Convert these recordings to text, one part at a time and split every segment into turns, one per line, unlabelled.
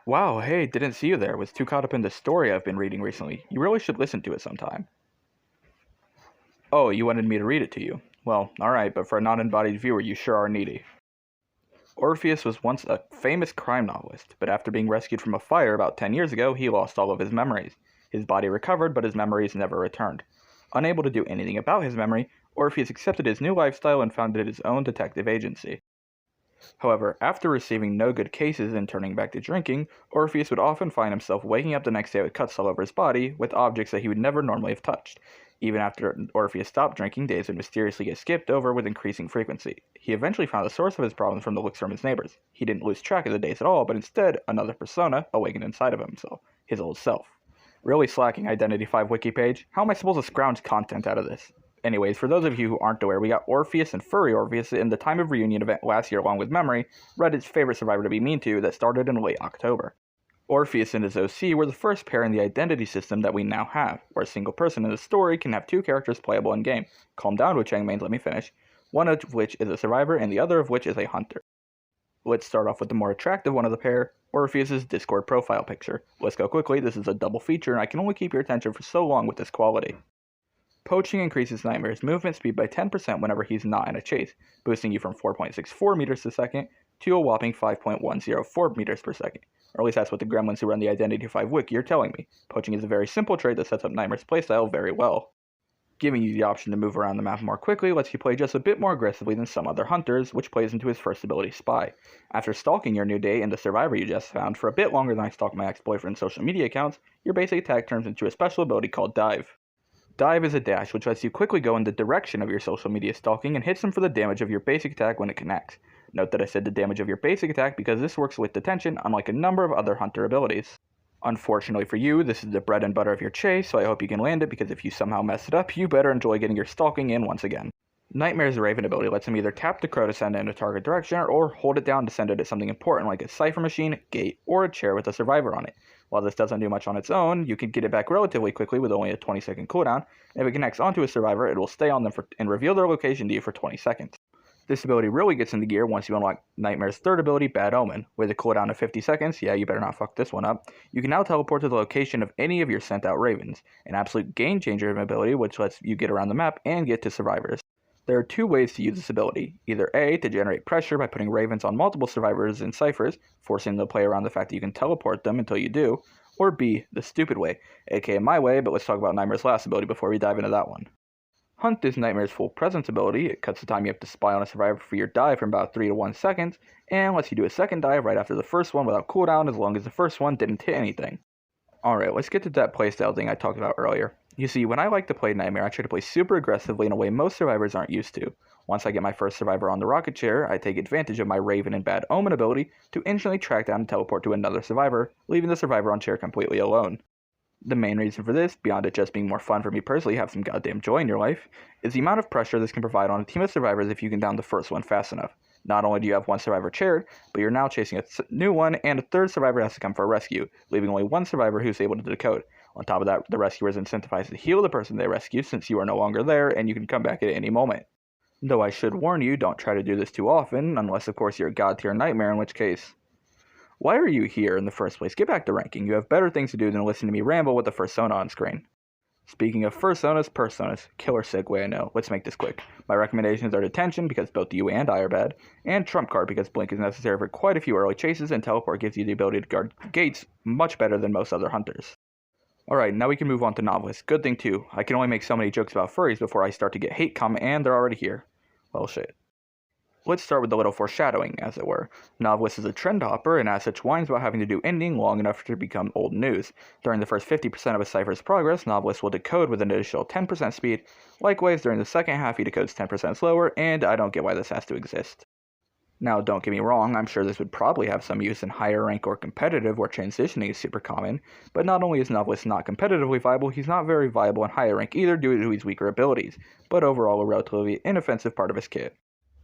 Wow, hey, didn't see you there. Was too caught up in the story I've been reading recently. You really should listen to it sometime. Oh, you wanted me to read it to you? Well, alright, but for a non-embodied viewer, you sure are needy. Orpheus was once a famous crime novelist, but after being rescued from a fire about 10 years ago, he lost all of his memories. His body recovered, but his memories never returned. Unable to do anything about his memory, Orpheus accepted his new lifestyle and founded his own detective agency. However, after receiving no good cases and turning back to drinking, Orpheus would often find himself waking up the next day with cuts all over his body, with objects that he would never normally have touched. Even after Orpheus stopped drinking, days would mysteriously get skipped over with increasing frequency. He eventually found the source of his problems from the looks from his neighbors. He didn't lose track of the days at all, but instead, another persona awakened inside of himself, his old self. Really slacking Identity 5 wiki page. How am I supposed to scrounge content out of this? Anyways, for those of you who aren't aware, we got Orpheus and Furry Orpheus in the Time of Reunion event last year along with Memory, Reddit's favorite survivor to be mean to, that started in late October. Orpheus and his OC were the first pair in the identity system that we now have, where a single person in the story can have two characters playable in-game. Calm down, Wu-Chang mains, let me finish. One of which is a survivor and the other of which is a hunter. Let's start off with the more attractive one of the pair, Orpheus's Discord profile picture. Let's go quickly, this is a double feature and I can only keep your attention for so long with this quality. Poaching increases Nightmare's movement speed by 10% whenever he's not in a chase, boosting you from 4.64 meters per second to a whopping 5.104 meters per second. Or at least that's what the gremlins who run the Identity 5 wiki are telling me. Poaching is a very simple trait that sets up Nightmare's playstyle very well. Giving you the option to move around the map more quickly lets you play just a bit more aggressively than some other hunters, which plays into his first ability, Spy. After stalking your new date and the survivor you just found for a bit longer than I stalked my ex-boyfriend's social media accounts, your basic attack turns into a special ability called Dive. Dive is a dash which lets you quickly go in the direction of your social media stalking and hits them for the damage of your basic attack when it connects. Note that I said the damage of your basic attack because this works with detention unlike a number of other hunter abilities. Unfortunately for you, this is the bread and butter of your chase, so I hope you can land it because if you somehow mess it up, you better enjoy getting your stalking in once again. Nightmare's Raven ability lets him either tap the crow to send it in a target direction or hold it down to send it at something important like a cipher machine, gate, or a chair with a survivor on it. While this doesn't do much on its own, you can get it back relatively quickly with only a 20-second cooldown, and if it connects onto a survivor, it will stay on them and reveal their location to you for 20 seconds. This ability really gets into gear once you unlock Nightmare's third ability, Bad Omen. With a cooldown of 50 seconds, yeah, you better not fuck this one up, you can now teleport to the location of any of your sent out ravens, an absolute game changer of an ability which lets you get around the map and get to survivors. There are two ways to use this ability, either A, to generate pressure by putting ravens on multiple survivors and ciphers, forcing them to play around the fact that you can teleport them until you do, or B, the stupid way, aka my way, but let's talk about Nightmare's last ability before we dive into that one. Hunt is Nightmare's full presence ability. It cuts the time you have to spy on a survivor for your dive from about 3 to 1 seconds, and lets you do a second dive right after the first one without cooldown as long as the first one didn't hit anything. Alright, let's get to that playstyle thing I talked about earlier. You see, when I like to play Nightmare, I try to play super aggressively in a way most survivors aren't used to. Once I get my first survivor on the rocket chair, I take advantage of my Raven and Bad Omen ability to instantly track down and teleport to another survivor, leaving the survivor on chair completely alone. The main reason for this, beyond it just being more fun for me personally, have some goddamn joy in your life, is the amount of pressure this can provide on a team of survivors if you can down the first one fast enough. Not only do you have one survivor chaired, but you're now chasing a new one, and a third survivor has to come for a rescue, leaving only one survivor who's able to decode. On top of that, the rescuer is incentivized to heal the person they rescue since you are no longer there, and you can come back at any moment. Though I should warn you, don't try to do this too often, unless of course you're a god tier nightmare, in which case... Why are you here in the first place? Get back to ranking. You have better things to do than listen to me ramble with the fursona on screen. Speaking of personas, killer segue I know. Let's make this quick. My recommendations are Detention, because both you and I are bad, and Trump Card, because Blink is necessary for quite a few early chases, and Teleport gives you the ability to guard gates much better than most other hunters. Alright, now we can move on to Novelists. Good thing too, I can only make so many jokes about furries before I start to get hate comment, and they're already here. Well, shit. Let's start with a little foreshadowing, as it were. Novelist is a trend hopper, and as such whines about having to do ending long enough to become old news. During the first 50% of a cipher's progress, Novelist will decode with an additional 10% speed. Likewise, during the second half, he decodes 10% slower, and I don't get why this has to exist. Now, don't get me wrong, I'm sure this would probably have some use in higher rank or competitive where transitioning is super common, but not only is Novelist not competitively viable, he's not very viable in higher rank either due to his weaker abilities, but overall a relatively inoffensive part of his kit.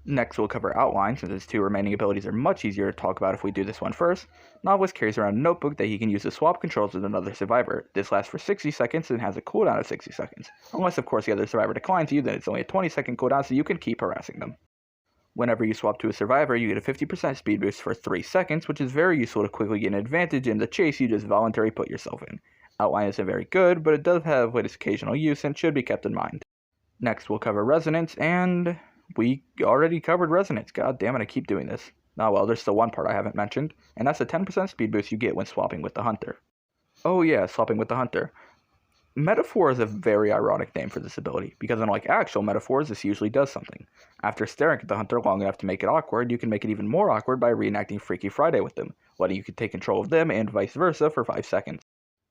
Next, we'll cover Outline, since his two remaining abilities are much easier to talk about if we do this one first. Novelist carries around a notebook that he can use to swap controls with another survivor. This lasts for 60 seconds and has a cooldown of 60 seconds. Unless, of course, the other survivor declines you, then it's only a 20-second cooldown, so you can keep harassing them. Whenever you swap to a survivor, you get a 50% speed boost for 3 seconds, which is very useful to quickly get an advantage in the chase you just voluntarily put yourself in. Outline isn't very good, but it does have its occasional use and should be kept in mind. Next, we'll cover Resonance, and we already covered Resonance. God damn it, I keep doing this. Oh well, there's still one part I haven't mentioned, and that's the 10% speed boost you get when swapping with the Hunter. Oh yeah, swapping with the Hunter. Metaphor is a very ironic name for this ability, because unlike actual metaphors, this usually does something. After staring at the Hunter long enough to make it awkward, you can make it even more awkward by reenacting Freaky Friday with them, letting you take control of them and vice versa for 5 seconds.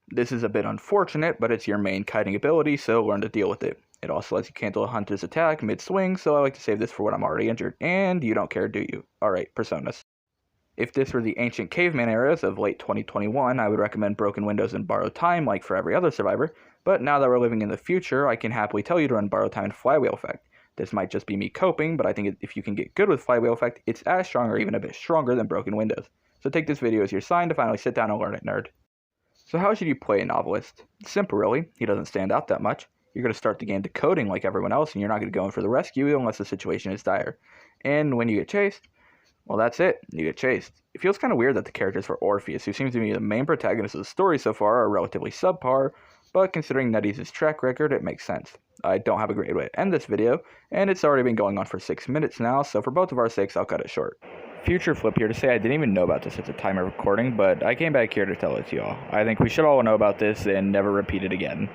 This is a bit unfortunate, but it's your main kiting ability, so learn to deal with it. It also lets you cancel a Hunter's attack mid-swing, so I like to save this for when I'm already injured, and you don't care, do you? Alright, Personas. If this were the ancient caveman eras of late 2021, I would recommend Broken Windows and Borrowed Time like for every other survivor, but now that we're living in the future, I can happily tell you to run Borrowed Time and Flywheel Effect. This might just be me coping, but I think if you can get good with Flywheel Effect, it's as strong or even a bit stronger than Broken Windows. So take this video as your sign to finally sit down and learn it, nerd. So how should you play a novelist? Simple really, he doesn't stand out that much. You're going to start the game decoding like everyone else, and you're not going to go in for the rescue unless the situation is dire. And when you get chased, well, that's it. You get chased. It feels kind of weird that the characters for Orpheus, who seems to be the main protagonist of the story so far, are relatively subpar, but considering NetEase's track record, it makes sense. I don't have a great way to end this video, and it's already been going on for 6 minutes now, so for both of our sakes, I'll cut it short. Future Flip here to say I didn't even know about this at the time of recording, but I came back here to tell it to y'all. I think we should all know about this and never repeat it again.